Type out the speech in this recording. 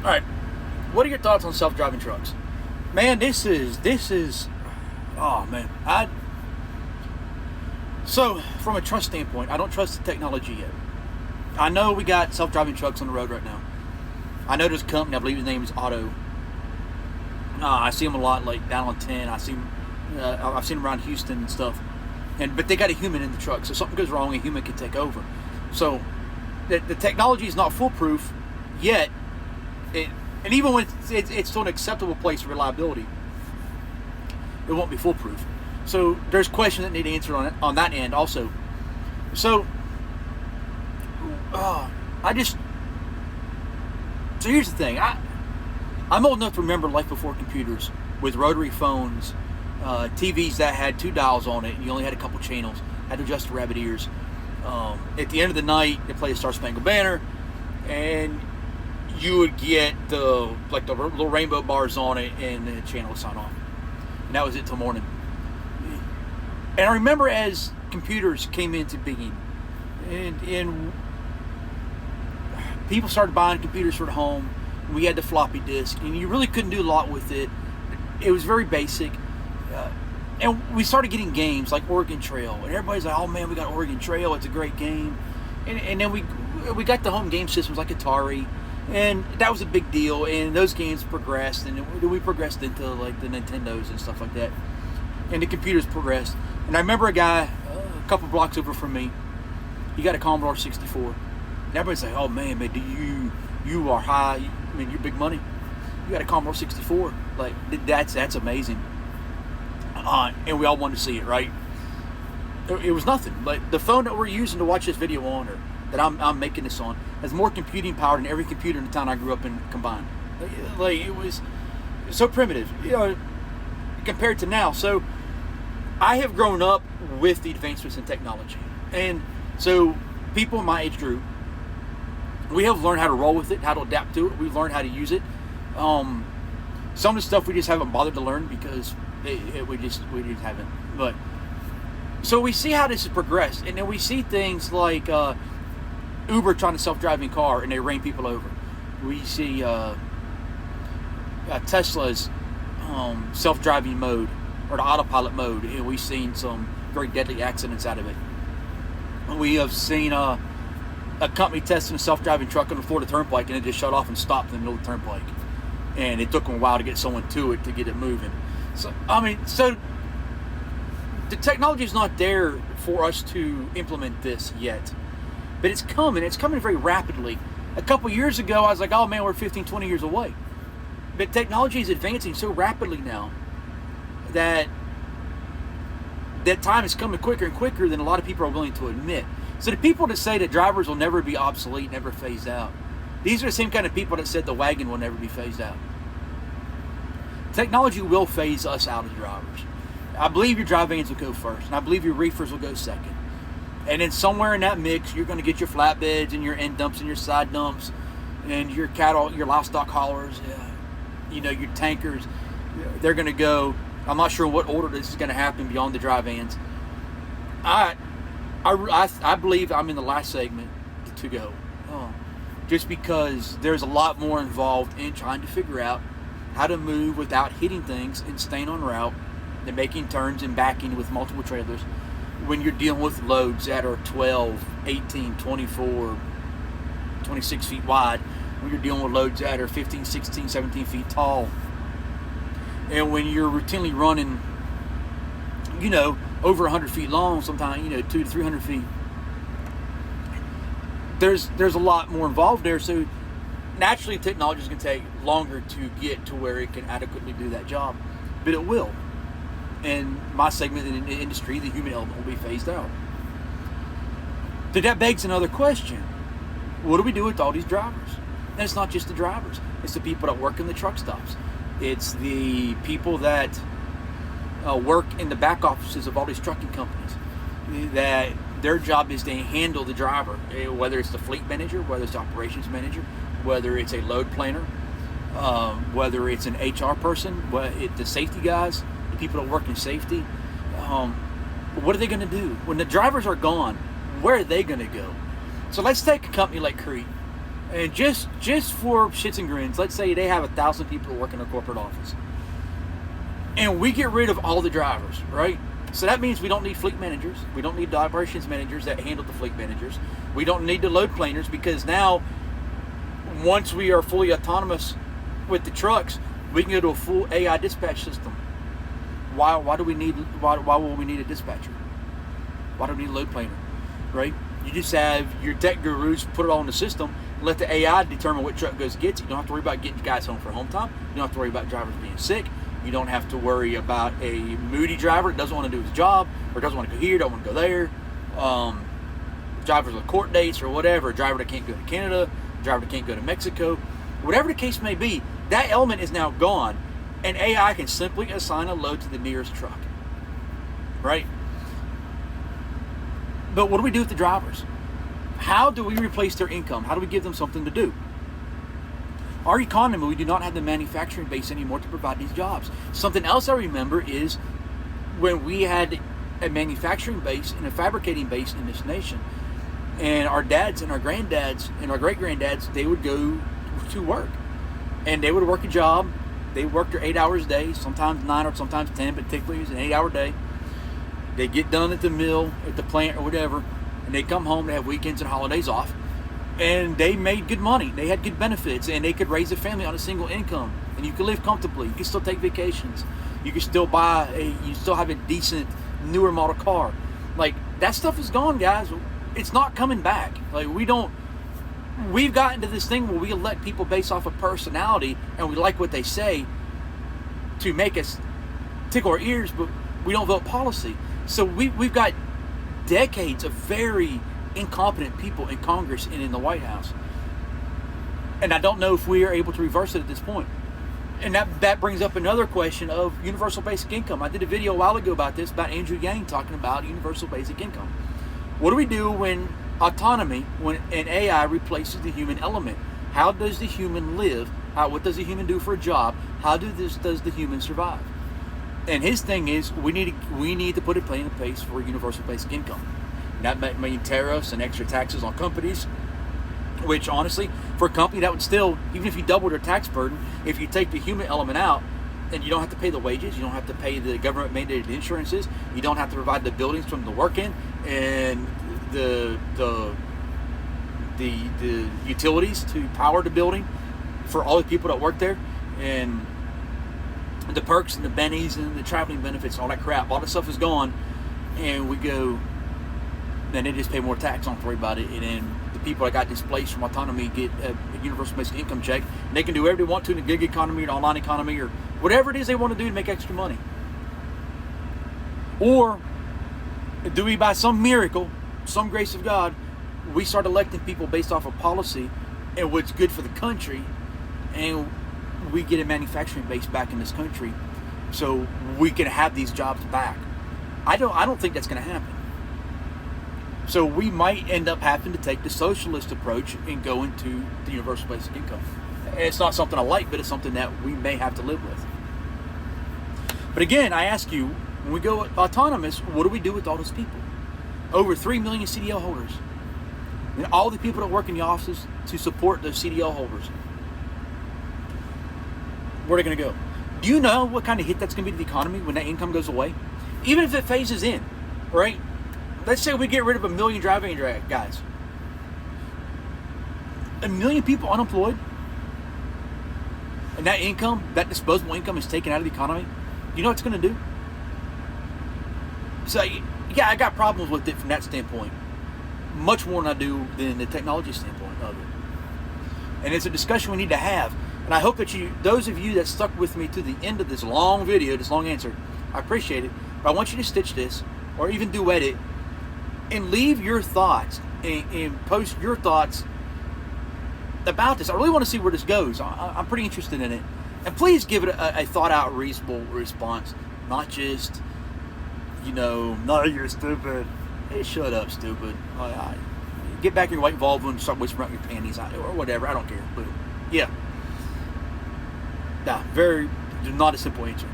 All right. What are your thoughts on self-driving trucks? Man, this is. Oh man, So from a trust standpoint, I don't trust the technology yet. I know we got self-driving trucks on the road right now. I know there's a company. I believe his name is Otto. I see them a lot, like down on 10. I've seen them around Houston and stuff. But they got a human in the truck, so something goes wrong, a human can take over. So the technology is not foolproof yet. And even when it's to an acceptable place for reliability, it won't be foolproof. So there's questions that need answered on that end also. So so here's the thing. I'm old enough to remember life before computers with rotary phones, TVs that had 2 dials on it, and you only had a couple channels. Had to adjust the rabbit ears. At the end of the night, they play the Star Spangled Banner, and you would get the little rainbow bars on it, and the channel would sign off. And that was it till morning. And I remember as computers came into being, and people started buying computers for the home. We had the floppy disk, and you really couldn't do a lot with it. It was very basic. And we started getting games like Oregon Trail, and everybody's like, "Oh man, we got Oregon Trail! It's a great game." And then we got the home game systems like Atari, and that was a big deal. And those games progressed, and then we progressed into like the Nintendos and stuff like that. And the computers progressed. And I remember a guy a couple blocks over from me. He got a Commodore 64. And everybody's like, "Oh man, you are high. I mean, you're big money. You got a Commodore 64. Like that's amazing." And we all wanted to see it, right? It was nothing. But the phone that we're using to watch this video on, or that I'm making this on, has more computing power than every computer in the town I grew up in combined. Like it was so primitive, compared to now. So I have grown up with the advancements in technology, and so people in my age group, we have learned how to roll with it, how to adapt to it. We've learned how to use it. Some of the stuff we just haven't bothered to learn because we just haven't. But so we see how this has progressed, and then we see things like Uber trying to self-driving car and they ran people over. We see Tesla's self-driving mode, or the autopilot mode, and we've seen some very deadly accidents out of it. We have seen a company testing a self-driving truck on the Florida Turnpike, and it just shut off and stopped in the middle of the turnpike. And it took them a while to get someone to it to get it moving. So the technology is not there for us to implement this yet. But it's coming. It's coming very rapidly. A couple years ago, I was like, "Oh man, we're 15, 20 years away." But technology is advancing so rapidly now that time is coming quicker and quicker than a lot of people are willing to admit. So the people that say that drivers will never be obsolete, never phased out, these are the same kind of people that said the wagon will never be phased out. Technology will phase us out as drivers. I believe your dry vans will go first, and I believe your reefers will go second. And then somewhere in that mix, you're going to get your flatbeds and your end dumps and your side dumps and your cattle, your livestock haulers, your tankers. They're going to go. I'm not sure what order this is going to happen beyond the dry vans. I believe I'm in the last segment to go. Just because there's a lot more involved in trying to figure out how to move without hitting things and staying on route and making turns and backing with multiple trailers when you're dealing with loads that are 12, 18, 24, 26 feet wide, when you're dealing with loads that are 15, 16, 17 feet tall. And when you're routinely running, over 100 feet long, sometimes, 200 to 300 feet, there's a lot more involved there. So naturally, technology is going to take longer to get to where it can adequately do that job, but it will. And my segment in the industry, the human element, will be phased out. But that begs another question. What do we do with all these drivers? And it's not just the drivers. It's the people that work in the truck stops. It's the people that work in the back offices of all these trucking companies. That their job is to handle the driver, whether it's the fleet manager, whether it's the operations manager, whether it's a load planner, whether it's an HR person, the safety guys, the people that work in safety. What are they going to do? When the drivers are gone, where are they going to go? So let's take a company like Cree. And just for shits and grins, let's say they have 1,000 people who work in their corporate office, and we get rid of all the drivers, right? So that means we don't need fleet managers. We don't need the operations managers that handle the fleet managers. We don't need the load planners, because now, once we are fully autonomous with the trucks, we can go to a full AI dispatch system. Why will we need a dispatcher? Why do we need a load planner, right? You just have your tech gurus put it all in the system, and let the AI determine what truck goes gets. You don't have to worry about getting guys home for home time. You don't have to worry about drivers being sick. You don't have to worry about a moody driver that doesn't want to do his job, or doesn't want to go here, don't want to go there. Drivers with court dates or whatever. A driver that can't go to Canada, a driver that can't go to Mexico. Whatever the case may be, that element is now gone, and AI can simply assign a load to the nearest truck, right? But what do we do with the drivers? How do we replace their income? How do we give them something to do? Our economy, we do not have the manufacturing base anymore to provide these jobs. Something else I remember is when we had a manufacturing base and a fabricating base in this nation, and our dads and our granddads and our great-granddads, they would go to work, and they would work a job. They worked their 8 hours a day, sometimes 9 or sometimes 10, but typically it was an 8-hour day. They get done at the mill, at the plant or whatever, and they come home, they have weekends and holidays off, and they made good money. They had good benefits, and they could raise a family on a single income, and you could live comfortably. You can still take vacations. You can still you still have a decent, newer model car. Like, that stuff is gone, guys. It's not coming back. Like, we've gotten to this thing where we elect people based off of personality, and we like what they say to make us tickle our ears, but we don't vote policy. So we've got decades of very incompetent people in Congress and in the White House. And I don't know if we are able to reverse it at this point. And that brings up another question of universal basic income. I did a video a while ago about this, about Andrew Yang talking about universal basic income. What do we do when an AI replaces the human element? How does the human live? What does the human do for a job? How does the human survive? And his thing is, we need to put a plan in place for universal basic income. And that might mean tariffs and extra taxes on companies, which honestly, for a company that would still, even if you double their tax burden, if you take the human element out, then you don't have to pay the wages, you don't have to pay the government mandated insurances, you don't have to provide the buildings from the work in, and the utilities to power the building for all the people that work there, and the perks and the bennies and the traveling benefits, all that crap, all that stuff is gone, and we go, then they just pay more tax, don't worry about it, and then the people that got displaced from autonomy get a universal basic income check, and they can do whatever they want to in the gig economy or the online economy or whatever it is they want to do to make extra money. Or do we, by some miracle, some grace of God, we start electing people based off of policy and what's good for the country, and we get a manufacturing base back in this country so we can have these jobs back? I don't think that's going to happen. So we might end up having to take the socialist approach and go into the universal basic income. And it's not something I like, but it's something that we may have to live with. But again, I ask you, when we go autonomous, what do we do with all those people? Over 3 million CDL holders. And all the people that work in the offices to support those CDL holders. Where are they going to go? Do you know what kind of hit that's going to be to the economy when that income goes away? Even if it phases in, right? Let's say we get rid of 1 million driving guys. 1 million people unemployed. And that income, that disposable income is taken out of the economy. You know what it's going to do? So, yeah, I got problems with it from that standpoint. Much more than I do than the technology standpoint of it. And it's a discussion we need to have. And I hope that those of you that stuck with me to the end of this long video, this long answer, I appreciate it. But I want you to stitch this, or even duet it, and leave your thoughts and post your thoughts about this. I really want to see where this goes. I'm pretty interested in it. And please give it a thought-out, reasonable response. Not just, no, you're stupid. Hey, shut up, stupid. Get back in your white Volvo and start whispering out your panties or whatever. I don't care. But, yeah. Nah, not a simple answer.